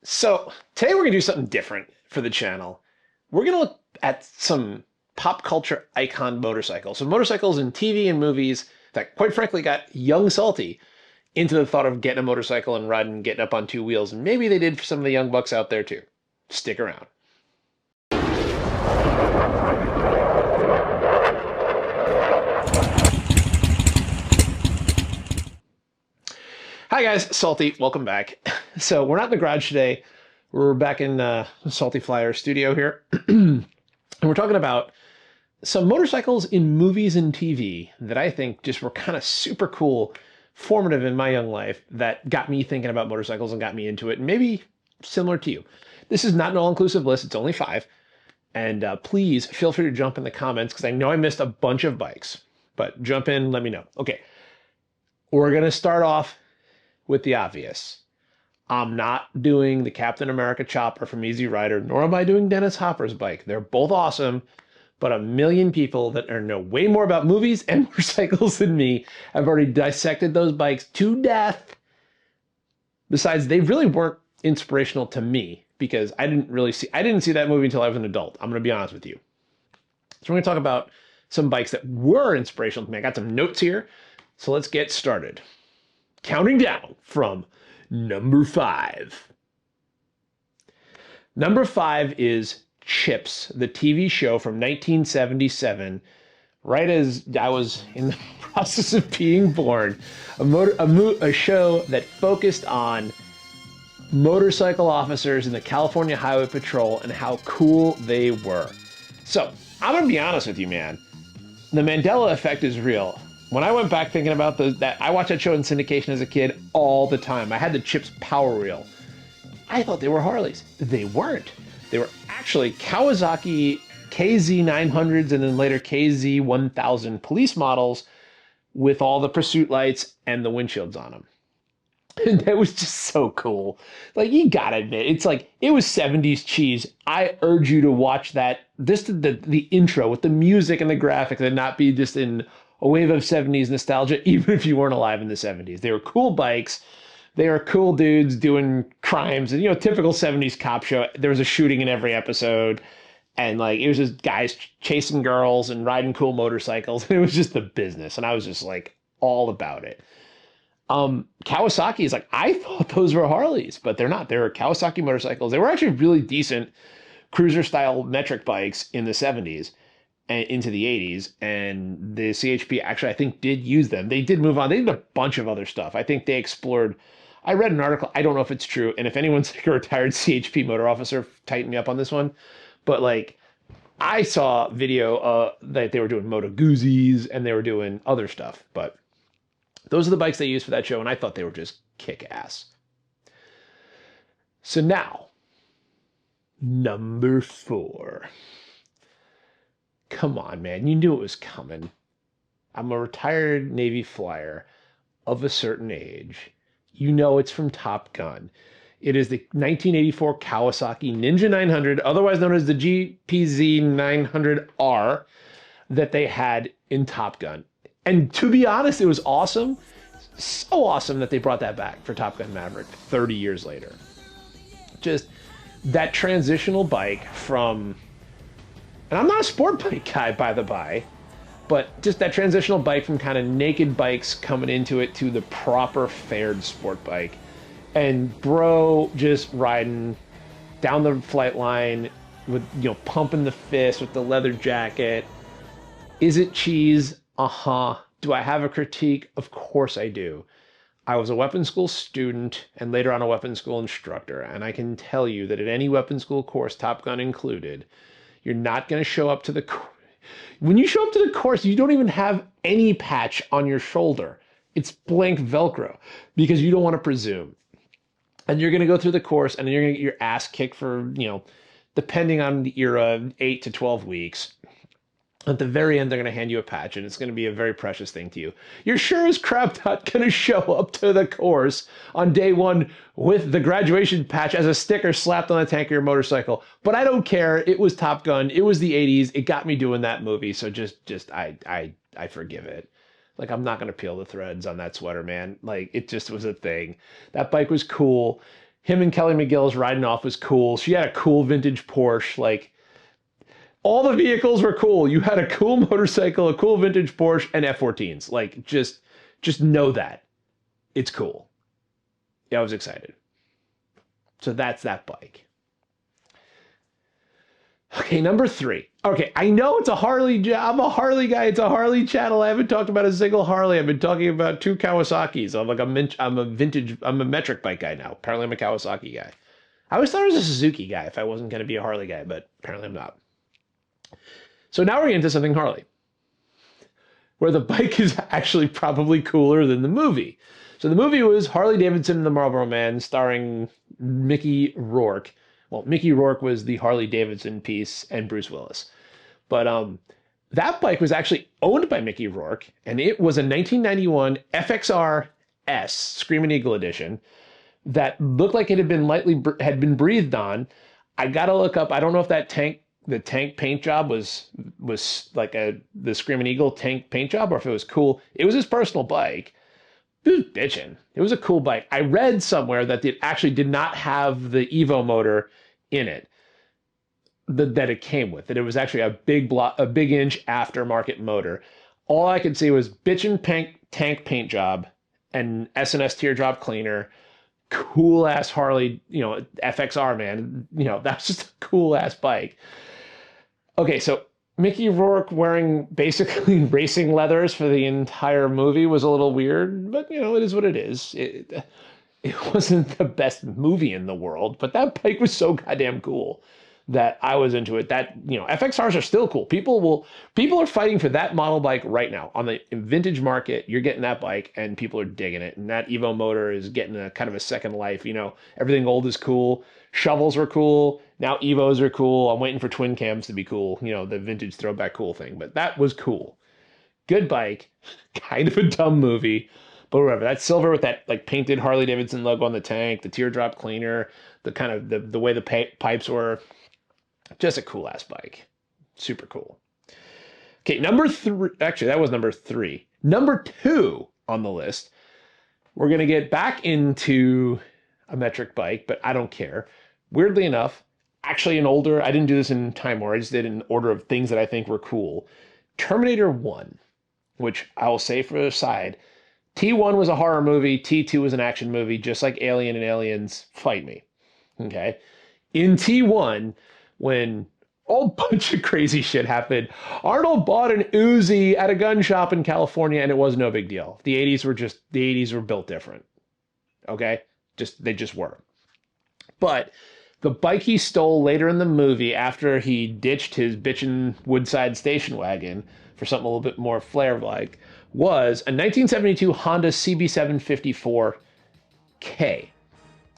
So today we're gonna do something different for the channel. We're gonna look at some pop culture icon motorcycles. So motorcycles in TV and movies that quite frankly got young Salty into the thought of getting a motorcycle and riding, getting up on two wheels. And maybe they did for some of the young bucks out there too. Stick around. Hi guys, Salty, welcome back. So we're not in the garage today. We're back in Salty Flyer studio here. And we're talking about some motorcycles in movies and TV that I think just were kind of super cool, formative in my young life that got me thinking about motorcycles and got me into it. And maybe similar to you. This is not an all-inclusive list. It's only 5. And please feel free to jump in the comments because I know I missed a bunch of bikes. But jump in, let me know. Okay, we're going to start off with the obvious. I'm not doing the Captain America chopper from Easy Rider, nor am I doing Dennis Hopper's bike. They're both awesome, but a million people that know way more about movies and motorcycles than me have already dissected those bikes to death. Besides, they really weren't inspirational to me because I didn't see that movie until I was an adult. I'm going to be honest with you. So we're going to talk about some bikes that were inspirational to me. I got some notes here, so let's get started. Counting down from number 5. Number 5 is Chips, the TV show from 1977, right as I was in the process of being born. A show that focused on motorcycle officers in the California Highway Patrol and how cool they were. So, I'm going to be honest with you, man. The Mandela effect is real. When I went back thinking about that, I watched that show in syndication as a kid all the time. I had the Chips Power Reel. I thought they were Harleys. They weren't. They were actually Kawasaki KZ900s and then later KZ1000 police models with all the pursuit lights and the windshields on them. And that was just so cool. Like, you gotta admit, it's like, it was 70s cheese. I urge you to watch that. The intro with the music and the graphics and not be just in a wave of 70s nostalgia, even if you weren't alive in the 70s. They were cool bikes. They were cool dudes doing crimes and, typical 70s cop show. There was a shooting in every episode. And like, it was just guys chasing girls and riding cool motorcycles. It was just the business. And I was just like all about it. Kawasaki is like, I thought those were Harleys, but they're not. They were Kawasaki motorcycles. They were actually really decent cruiser style metric bikes in the 70s. And into the 80s, and the CHP actually, I think, did use them. They did move on. They did a bunch of other stuff. I think they explored. I read an article. I don't know if it's true. And if anyone's like a retired CHP motor officer, tighten me up on this one. But like, I saw video that they were doing Moto Guzzi's and they were doing other stuff. But those are the bikes they used for that show, and I thought they were just kick-ass. So now, number 4. Come on, man. You knew it was coming. I'm a retired Navy flyer of a certain age. You know it's from Top Gun. It is the 1984 Kawasaki Ninja 900, otherwise known as the GPZ 900R, that they had in Top Gun. And to be honest, it was awesome. So awesome that they brought that back for Top Gun Maverick 30 years later. Just that transitional bike from... And I'm not a sport bike guy, by the by, but just that transitional bike from kind of naked bikes coming into it to the proper fared sport bike. And bro just riding down the flight line with, pumping the fist with the leather jacket. Is it cheese? Uh-huh. Do I have a critique? Of course I do. I was a weapons school student and later on a weapons school instructor. And I can tell you that at any weapons school course, Top Gun included, you're not going to show up to the... When you show up to the course, you don't even have any patch on your shoulder. It's blank Velcro because you don't want to presume. And you're going to go through the course and you're going to get your ass kicked for, depending on the era, 8 to 12 weeks. At the very end, they're going to hand you a patch, and it's going to be a very precious thing to you. You're sure as crap not going to show up to the course on day 1 with the graduation patch as a sticker slapped on the tank of your motorcycle. But I don't care. It was Top Gun. It was the 80s. It got me doing that movie, so I forgive it. Like, I'm not going to peel the threads on that sweater, man. Like, it just was a thing. That bike was cool. him and Kelly McGillis riding off was cool. She had a cool vintage Porsche. Like, all the vehicles were cool. You had a cool motorcycle, a cool vintage Porsche, and F-14s. Like, just know that. It's cool. Yeah, I was excited. So that's that bike. Okay, number 3. Okay, I know it's a Harley. I'm a Harley guy. It's a Harley channel. I haven't talked about a single Harley. I've been talking about 2 Kawasaki's. I'm a metric bike guy now. Apparently I'm a Kawasaki guy. I always thought I was a Suzuki guy if I wasn't going to be a Harley guy, but apparently I'm not. So now we're into something Harley, where the bike is actually probably cooler than the movie. So the movie was Harley Davidson and the Marlboro Man, starring Mickey Rourke. Well, Mickey Rourke was the Harley Davidson piece and Bruce Willis. But that bike was actually owned by Mickey Rourke, and it was a 1991 FXR S Screaming Eagle edition that looked like it had been breathed on. I gotta look up. I don't know if the tank paint job was like the Screaming Eagle tank paint job, or if it was cool. It was his personal bike. It was bitchin'. It was a cool bike. I read somewhere that it actually did not have the Evo motor in it that it came with. That it was actually a big inch aftermarket motor. All I could see was bitchin' tank paint job and S&S teardrop cleaner. Cool ass Harley, FXR, man. That's just a cool ass bike. Okay, so Mickey Rourke wearing basically racing leathers for the entire movie was a little weird, but it is what it is. It wasn't the best movie in the world, but that bike was so goddamn cool that I was into it. That, FXRs are still cool. People are fighting for that model bike right now. On the vintage market, you're getting that bike and people are digging it. And that Evo motor is getting a kind of a second life. Everything old is cool. Shovels were cool. Now Evos are cool. I'm waiting for twin cams to be cool. The vintage throwback cool thing. But that was cool. Good bike. Kind of a dumb movie. But whatever. That silver with that like painted Harley Davidson logo on the tank, the teardrop cleaner, the kind of the way the pipes were. Just a cool ass bike. Super cool. Okay, number 3. Actually, that was number 3. Number 2 on the list. We're going to get back into a metric bike, but I don't care. Weirdly enough, actually an older, I didn't do this in time order, I just did in order of things that I think were cool. Terminator 1, which I will say for the side, T1 was a horror movie, T2 was an action movie, just like Alien and Aliens Fight Me. Okay? In T1, when a bunch of crazy shit happened, Arnold bought an Uzi at a gun shop in California, and it was no big deal. The 80s were built different. Okay? They just were. But the bike he stole later in the movie, after he ditched his bitchin' Woodside station wagon for something a little bit more flair-like, was a 1972 Honda CB754K. I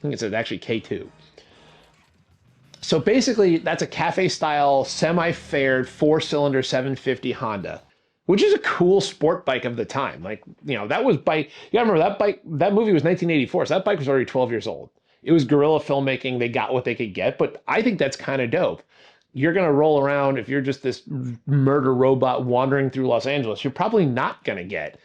think it's actually K2. So basically, that's a cafe-style, semi-faired, 4-cylinder 750 Honda, which is a cool sport bike of the time. Like, that was bike. You gotta remember, that movie was 1984, so that bike was already 12 years old. It was guerrilla filmmaking. They got what they could get, but I think that's kind of dope. You're going to roll around, if you're just this murder robot wandering through Los Angeles, you're probably not going to get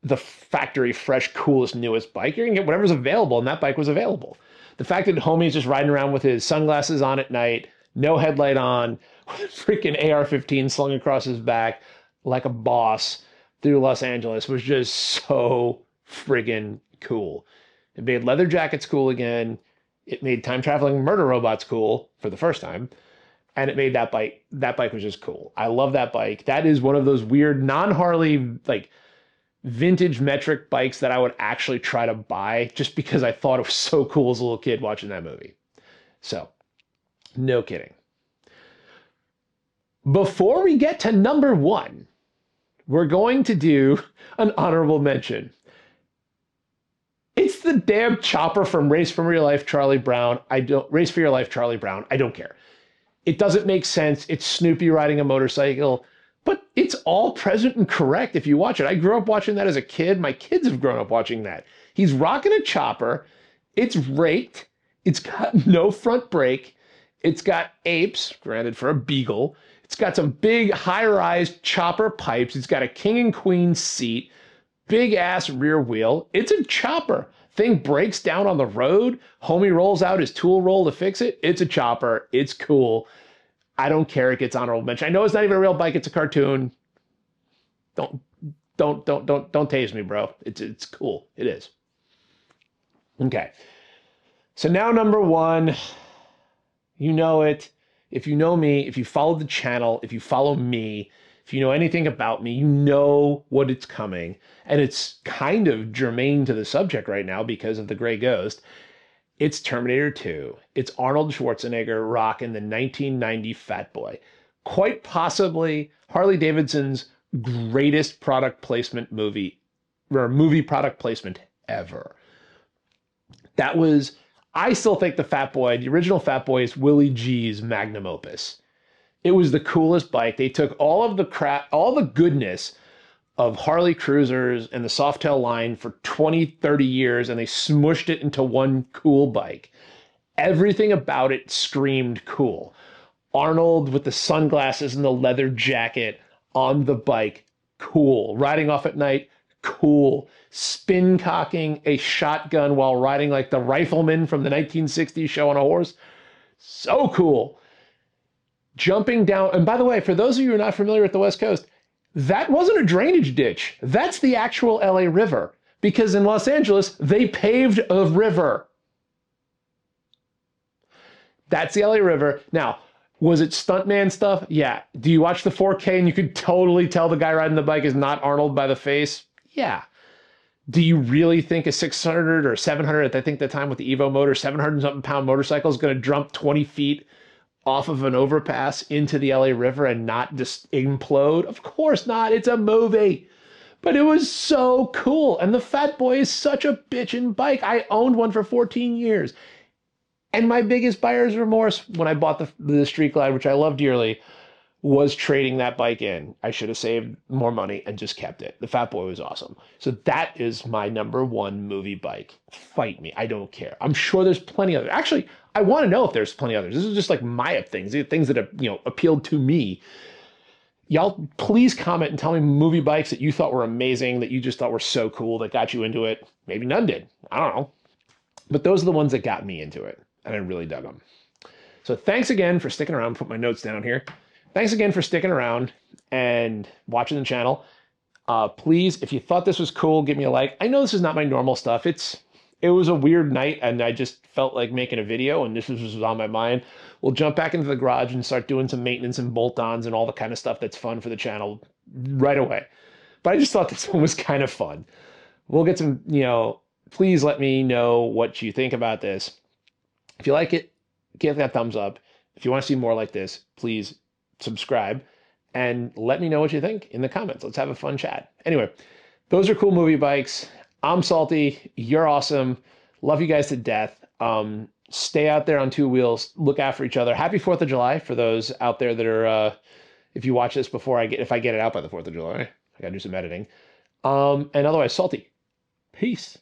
the factory fresh, coolest, newest bike. You're going to get whatever's available, and that bike was available. The fact that homie's just riding around with his sunglasses on at night, no headlight on, with a freaking AR-15 slung across his back like a boss through Los Angeles was just so friggin' cool. It made leather jackets cool again. It made time-traveling murder robots cool for the first time. And it made that bike was just cool. I love that bike. That is one of those weird non-Harley, like, vintage metric bikes that I would actually try to buy just because I thought it was so cool as a little kid watching that movie. So, no kidding. Before we get to number 1, we're going to do an honorable mention. It's the damn chopper from Race for Your Life, Charlie Brown. Race for Your Life, Charlie Brown. I don't care. It doesn't make sense. It's Snoopy riding a motorcycle, but it's all present and correct if you watch it. I grew up watching that as a kid. My kids have grown up watching that. He's rocking a chopper. It's raked. It's got no front brake. It's got apes, granted for a beagle. It's got some big high-rise chopper pipes. It's got a king and queen seat. Big ass rear wheel. It's a chopper. Thing breaks down on the road. Homie rolls out his tool roll to fix it. It's a chopper. It's cool. I don't care. It gets honorable mention. I know it's not even a real bike. It's a cartoon. Don't tase me, bro. It's cool. It is. Okay. So now number one, you know it. If you know me, if you follow the channel, if you follow me, if you know anything about me, you know what it's coming. And it's kind of germane to the subject right now because of the Gray Ghost. It's Terminator 2. It's Arnold Schwarzenegger rocking the 1990 Fat Boy. Quite possibly Harley Davidson's greatest product placement movie, or movie product placement ever. That was, I still think the Fat Boy, the original Fat Boy, is Willie G's magnum opus. It was the coolest bike. They took all of the crap, all the goodness of Harley Cruisers and the Softail line for 20, 30 years, and they smushed it into one cool bike. Everything about it screamed cool. Arnold with the sunglasses and the leather jacket on the bike, cool. Riding off at night, cool. Spin cocking a shotgun while riding like the rifleman from the 1960s show on a horse, so cool. Jumping down, and by the way, for those of you who are not familiar with the West Coast, that wasn't a drainage ditch. That's the actual LA River. Because in Los Angeles, they paved a river. That's the LA River. Now, was it stuntman stuff? Yeah. Do you watch the 4K and you could totally tell the guy riding the bike is not Arnold by the face? Yeah. Do you really think a 600 or 700, I think at the time with the Evo motor, 700 something pound motorcycle is going to jump 20 feet off of an overpass into the LA River and not just implode? Of course not. It's a movie. But it was so cool. And the Fat Boy is such a bitchin' bike. I owned one for 14 years. And my biggest buyer's remorse when I bought the Street Glide, which I love dearly, was trading that bike in. I should have saved more money and just kept it. The Fat Boy was awesome. So that is my number one movie bike. Fight me. I don't care. I'm sure there's plenty of others. Actually, I want to know if there's plenty of others. This is just like my things that have, appealed to me. Y'all, please comment and tell me movie bikes that you thought were amazing, that you just thought were so cool, that got you into it. Maybe none did. I don't know. But those are the ones that got me into it, and I really dug them. So thanks again for sticking around. Put my notes down here. Thanks again for sticking around and watching the channel. Please, if you thought this was cool, give me a like. I know this is not my normal stuff. It was a weird night, and I just felt like making a video, and this was on my mind. We'll jump back into the garage and start doing some maintenance and bolt-ons and all the kind of stuff that's fun for the channel right away. But I just thought this one was kind of fun. We'll get some, please let me know what you think about this. If you like it, give that thumbs up. If you want to see more like this, please subscribe and let me know what you think in the comments. Let's have a fun chat. Anyway, those are cool movie bikes. I'm Salty. You're awesome. Love you guys to death. Stay out there on two wheels. Look out for each other. Happy 4th of July for those out there that are, if you watch this before if I get it out by the 4th of July, I gotta do some editing. And otherwise, Salty. Peace.